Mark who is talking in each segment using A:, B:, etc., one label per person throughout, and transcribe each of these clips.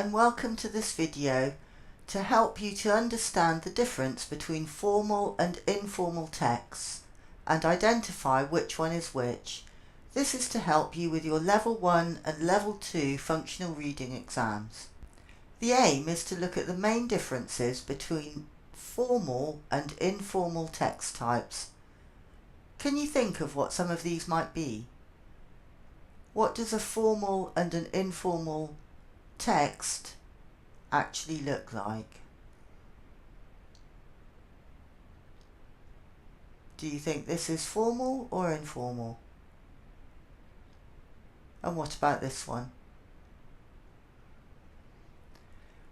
A: and welcome to this video to help you to understand the difference between formal and informal texts and identify which one is which. This is to help you with your Level 1 and Level 2 functional reading exams. The aim is to look at the main differences between formal and informal text types. Can you think of what some of these might be? What does a formal and an informal text actually look like? Do you think this is formal or informal? And what about this one?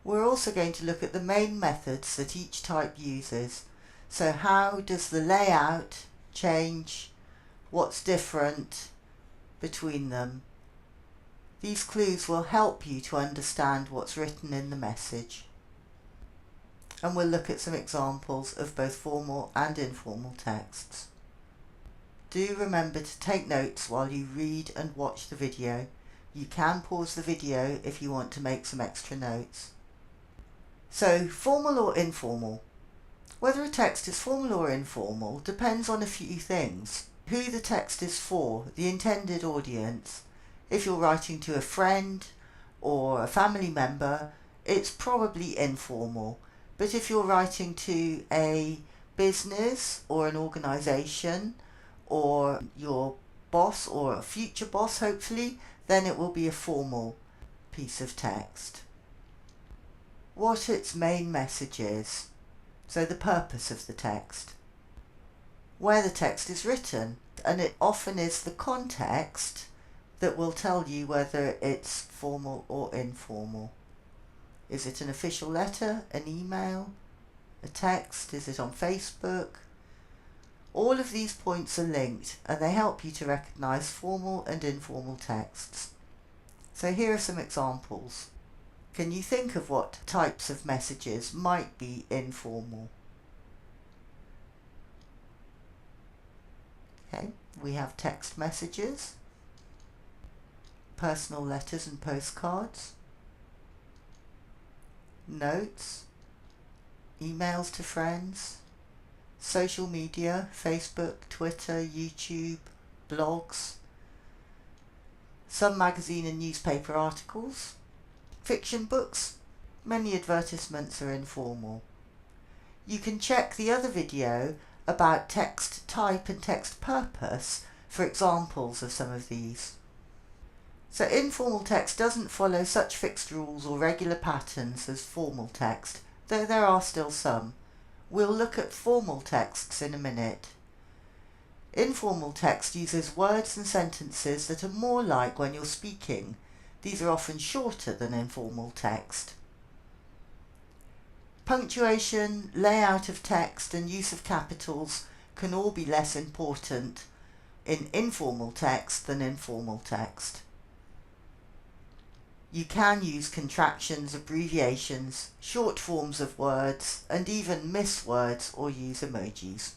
A: We're also going to look at the main methods that each type uses. So how does the layout change? What's different between them? These clues will help you to understand what's written in the message. And we'll look at some examples of both formal and informal texts. Do remember to take notes while you read and watch the video. You can pause the video if you want to make some extra notes. So, formal or informal? Whether a text is formal or informal depends on a few things. Who the text is for, the intended audience. If you're writing to a friend or a family member, it's probably informal. But if you're writing to a business or an organisation or your boss or a future boss, hopefully, then it will be a formal piece of text. What its main message is, so the purpose of the text. Where the text is written, and it often is the context that will tell you whether it's formal or informal. Is it an official letter, an email, a text? Is it on Facebook? All of these points are linked and they help you to recognise formal and informal texts. So here are some examples. Can you think of what types of messages might be informal? Okay, we have text messages, personal letters and postcards, notes, emails to friends, social media, Facebook, Twitter, YouTube, blogs, some magazine and newspaper articles, fiction books. Many advertisements are informal. You can check the other video about text type and text purpose for examples of some of these. So informal text doesn't follow such fixed rules or regular patterns as formal text, though there are still some. We'll look at formal texts in a minute. Informal text uses words and sentences that are more like when you're speaking. These are often shorter than informal text. Punctuation, layout of text and use of capitals can all be less important in informal text than in formal text. You can use contractions, abbreviations, short forms of words, and even miss words or use emojis.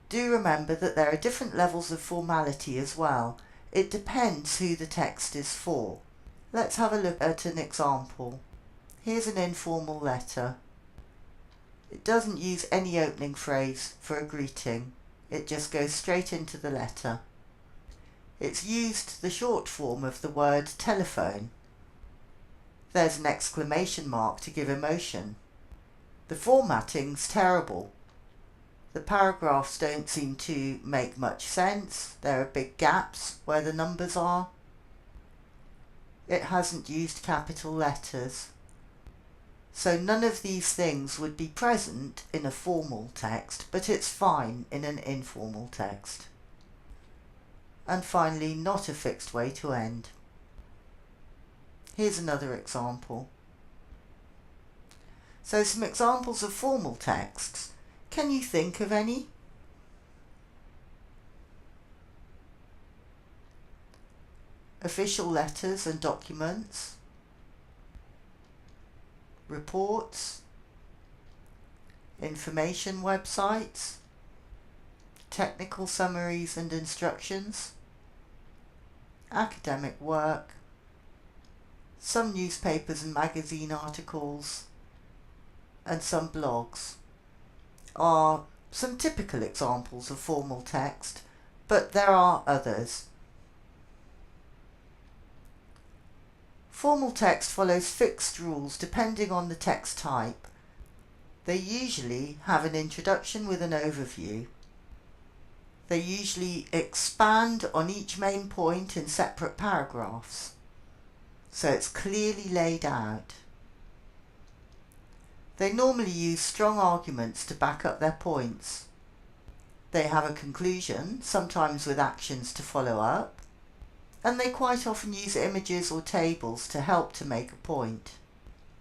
A: Do remember that there are different levels of formality as well. It depends who the text is for. Let's have a look at an example. Here's an informal letter. It doesn't use any opening phrase for a greeting. It just goes straight into the letter. It's used the short form of the word telephone. There's an exclamation mark to give emotion. The formatting's terrible. The paragraphs don't seem to make much sense. There are big gaps where the numbers are. It hasn't used capital letters. So none of these things would be present in a formal text, but it's fine in an informal text. And finally, not a fixed way to end. Here's another example. So some examples of formal texts. Can you think of any? Official letters and documents, reports, information websites, technical summaries and instructions, academic work, some newspapers and magazine articles, and some blogs are some typical examples of formal text, but there are others. Formal text follows fixed rules depending on the text type. They usually have an introduction with an overview. They usually expand on each main point in separate paragraphs, so it's clearly laid out. They normally use strong arguments to back up their points. They have a conclusion, sometimes with actions to follow up, and they quite often use images or tables to help to make a point.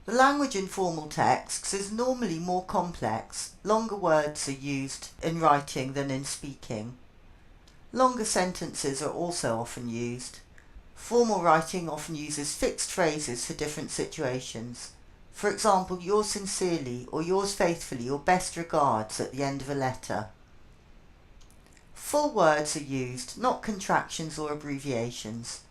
A: The language in formal texts is normally more complex. Longer words are used in writing than in speaking. Longer sentences are also often used. Formal writing often uses fixed phrases for different situations. For example, yours sincerely or yours faithfully or best regards at the end of a letter. Full words are used, not contractions or abbreviations.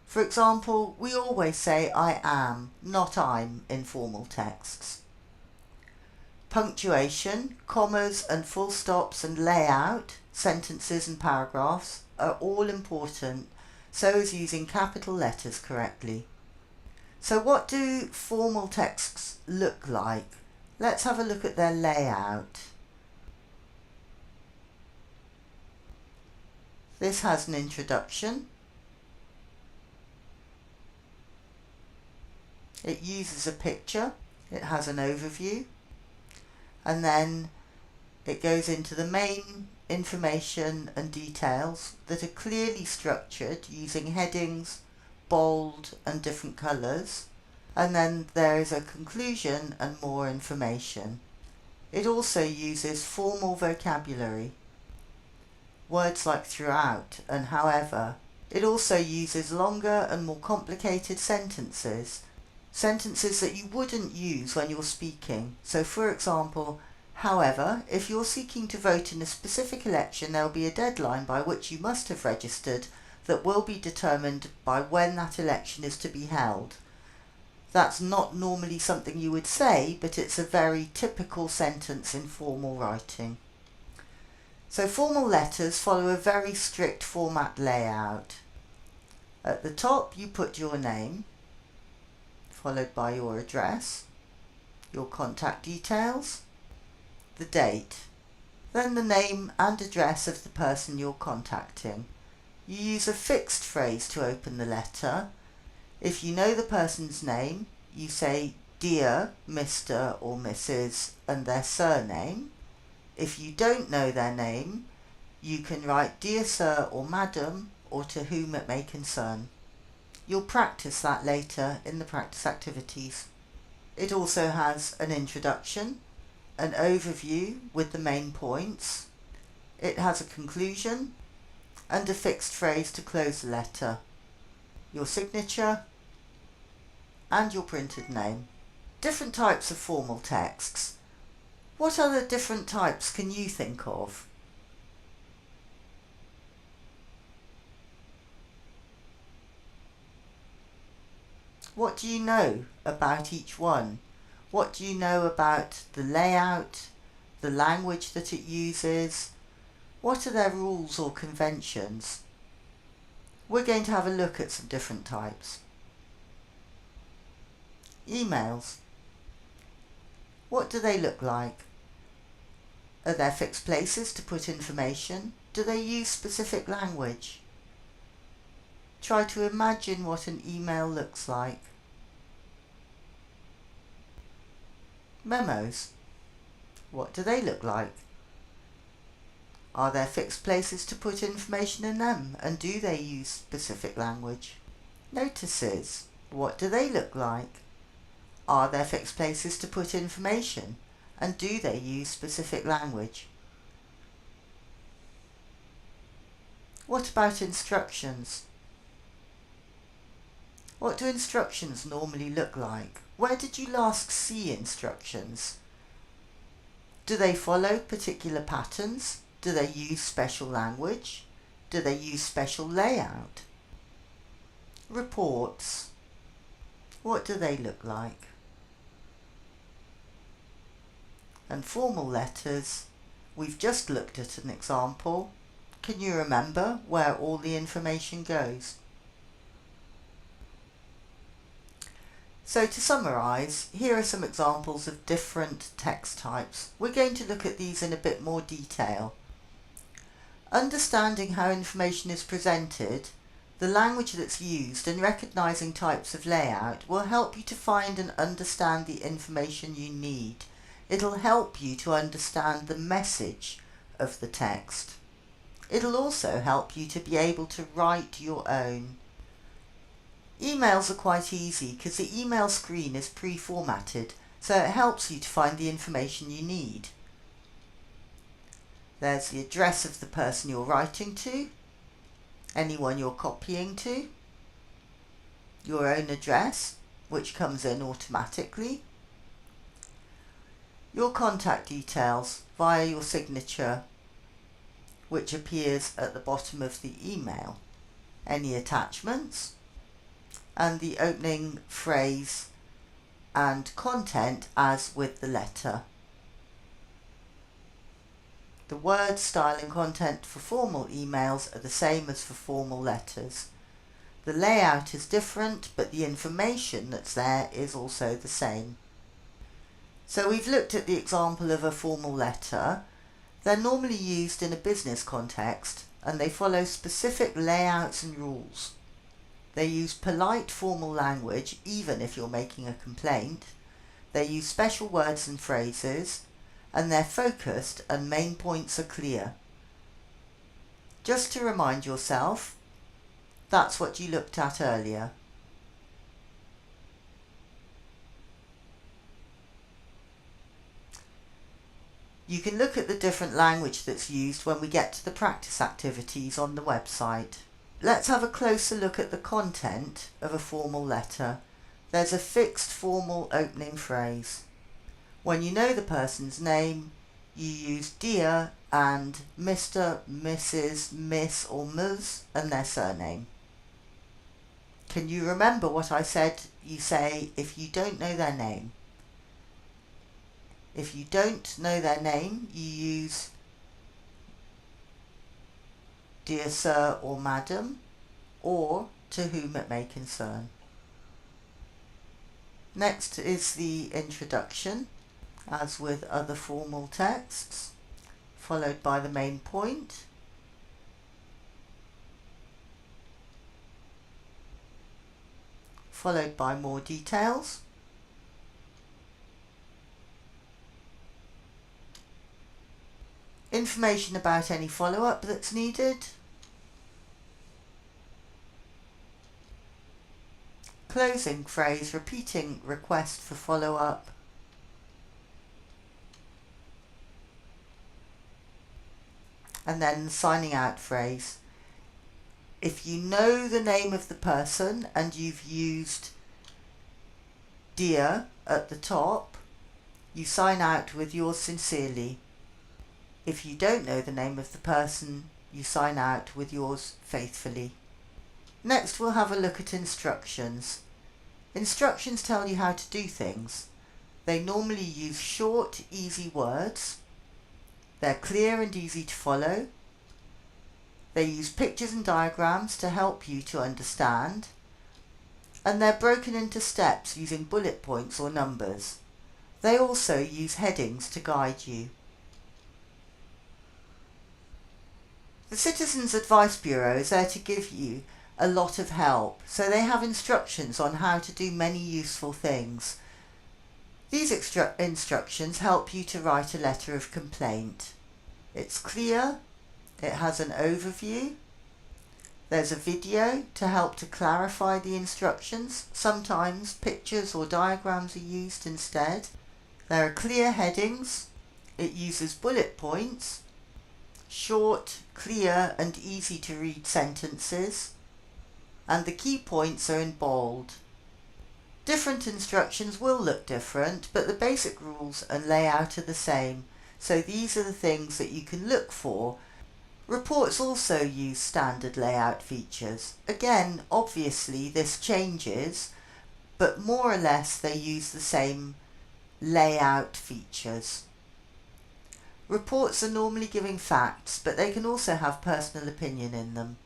A: For example, we always say I am, not I'm in formal texts. Punctuation, commas and full stops and layout, sentences and paragraphs are all important, so is using capital letters correctly. So what do formal texts look like? Let's have a look at their layout. This has an introduction. It uses a picture. It has an overview. And then it goes into the main information and details that are clearly structured using headings, bold and different colours. And then there is a conclusion and more information. It also uses formal vocabulary. Words like throughout and however. It also uses longer and more complicated sentences. Sentences that you wouldn't use when you're speaking. So for example, however, if you're seeking to vote in a specific election, there will be a deadline by which you must have registered that will be determined by when that election is to be held. That's not normally something you would say, but it's a very typical sentence in formal writing. So formal letters follow a very strict format layout. At the top you put your name, followed by your address, your contact details, the date, then the name and address of the person you're contacting. You use a fixed phrase to open the letter. If you know the person's name, you say Dear Mr. or Mrs. and their surname. If you don't know their name, you can write Dear Sir or Madam or to whom it may concern. You'll practice that later in the practice activities. It also has an introduction, an overview with the main points. It has a conclusion and a fixed phrase to close the letter, your signature and your printed name. Different types of formal texts. What other different types can you think of? What do you know about each one? What do you know about the layout, the language that it uses? What are their rules or conventions? We're going to have a look at some different types. Emails. What do they look like? Are there fixed places to put information? Do they use specific language? Try to imagine what an email looks like. Memos. What do they look like? Are there fixed places to put information in them, and do they use specific language? Notices. What do they look like? Are there fixed places to put information, and do they use specific language? What about instructions? What do instructions normally look like? Where did you last see instructions? Do they follow particular patterns? Do they use special language? Do they use special layout? Reports. What do they look like? And formal letters, we've just looked at an example. Can you remember where all the information goes? So to summarise, here are some examples of different text types. We're going to look at these in a bit more detail. Understanding how information is presented, the language that's used, and recognising types of layout will help you to find and understand the information you need. It'll help you to understand the message of the text. It'll also help you to be able to write your own. Emails are quite easy because the email screen is pre-formatted, so it helps you to find the information you need. There's the address of the person you're writing to, anyone you're copying to, your own address, which comes in automatically, your contact details via your signature, which appears at the bottom of the email, any attachments, and the opening phrase and content as with the letter. The word, style and content for formal emails are the same as for formal letters. The layout is different, but the information that's there is also the same. So we've looked at the example of a formal letter. They're normally used in a business context and they follow specific layouts and rules. They use polite formal language even if you're making a complaint. They use special words and phrases, and they're focused and main points are clear. Just to remind yourself, that's what you looked at earlier. You can look at the different language that's used when we get to the practice activities on the website. Let's have a closer look at the content of a formal letter. There's a fixed formal opening phrase. When you know the person's name, you use dear and Mr, Mrs, Miss or Ms and their surname. Can you remember what I said you say if you don't know their name? If you don't know their name, you use dear sir or madam, or to whom it may concern. Next is the introduction, as with other formal texts, followed by the main point, followed by more details, information about any follow-up that's needed, closing phrase repeating request for follow-up, and then signing out phrase. If you know the name of the person and you've used dear at the top, you sign out with yours sincerely. If you don't know the name of the person, you sign out with yours faithfully. Next we'll have a look at instructions. Instructions tell you how to do things. They normally use short, easy words. They're clear and easy to follow. They use pictures and diagrams to help you to understand. And they're broken into steps using bullet points or numbers. They also use headings to guide you. The Citizens Advice Bureau is there to give you a lot of help, so they have instructions on how to do many useful things. These instructions help you to write a letter of complaint. It's clear, it has an overview, there's a video to help to clarify the instructions. Sometimes pictures or diagrams are used instead. There are clear headings, it uses bullet points, short, clear and easy to read sentences, and the key points are in bold. Different instructions will look different, but the basic rules and layout are the same, so these are the things that you can look for. Reports also use standard layout features. Again, obviously this changes, but more or less they use the same layout features. Reports are normally giving facts, but they can also have personal opinion in them.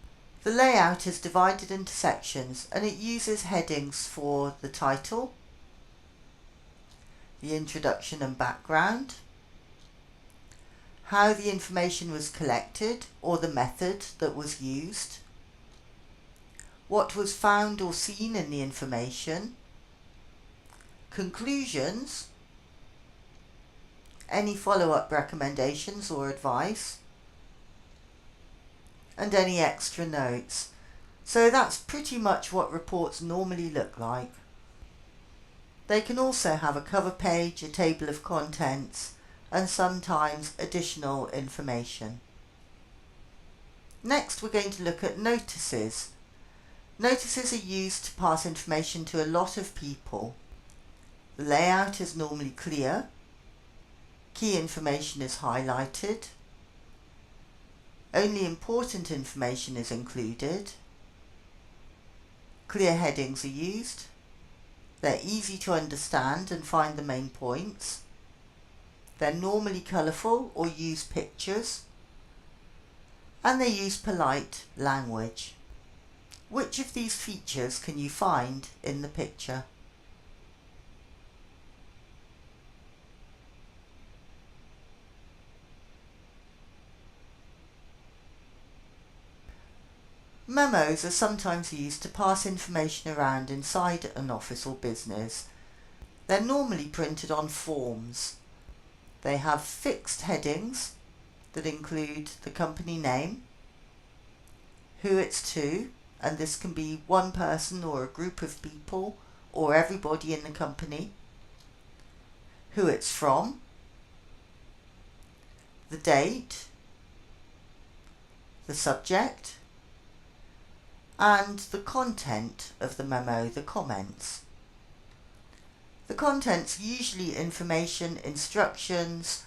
A: The layout is divided into sections and it uses headings for the title, the introduction and background, how the information was collected or the method that was used, what was found or seen in the information, conclusions, any follow-up recommendations or advice, and any extra notes. So that's pretty much what reports normally look like. They can also have a cover page, a table of contents, and sometimes additional information. Next, we're going to look at notices. Notices are used to pass information to a lot of people. The layout is normally clear. Key information is highlighted. Only important information is included. Clear headings are used. They're easy to understand and find the main points. They're normally colourful or use pictures. And they use polite language. Which of these features can you find in the picture? Memos are sometimes used to pass information around inside an office or business. They're normally printed on forms. They have fixed headings that include the company name, who it's to, and this can be one person or a group of people or everybody in the company, who it's from, the date, the subject, and the content of the memo, the comments. The contents usually information, instructions,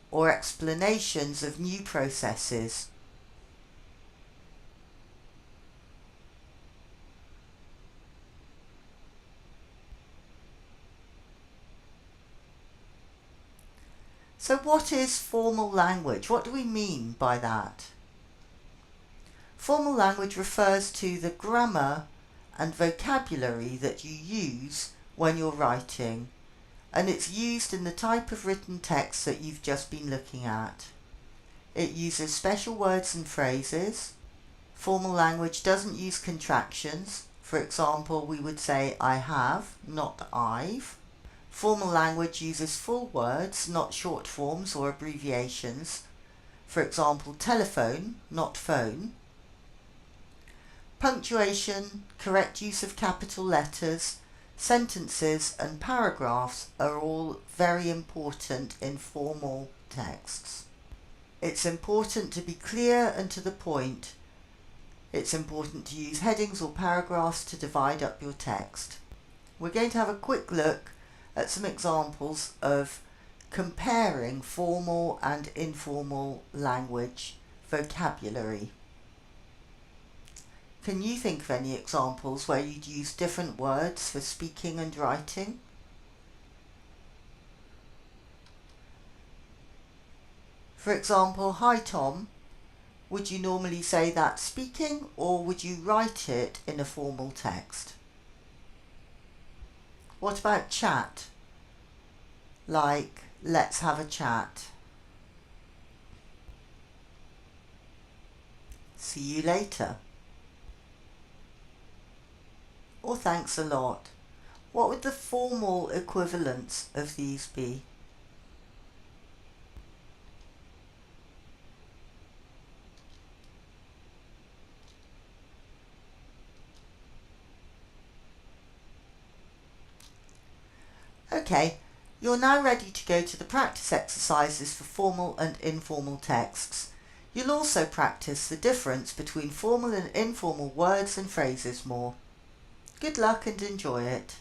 A: or explanations of new processes. So what is formal language? What do we mean by that? Formal language refers to the grammar and vocabulary that you use when you're writing, and it's used in the type of written text that you've just been looking at. It uses special words and phrases. Formal language doesn't use contractions. For example, we would say I have, not I've. Formal language uses full words, not short forms or abbreviations. For example, telephone, not phone. Punctuation, correct use of capital letters, sentences and paragraphs are all very important in formal texts. It's important to be clear and to the point. It's important to use headings or paragraphs to divide up your text. We're going to have a quick look at some examples of comparing formal and informal language vocabulary. Can you think of any examples where you'd use different words for speaking and writing? For example, hi Tom, would you normally say that speaking or would you write it in a formal text? What about chat? Like, let's have a chat. See you later. Or thanks a lot. What would the formal equivalents of these be? Okay, you're now ready to go to the practice exercises for formal and informal texts. You'll also practice the difference between formal and informal words and phrases more. Good luck and enjoy it.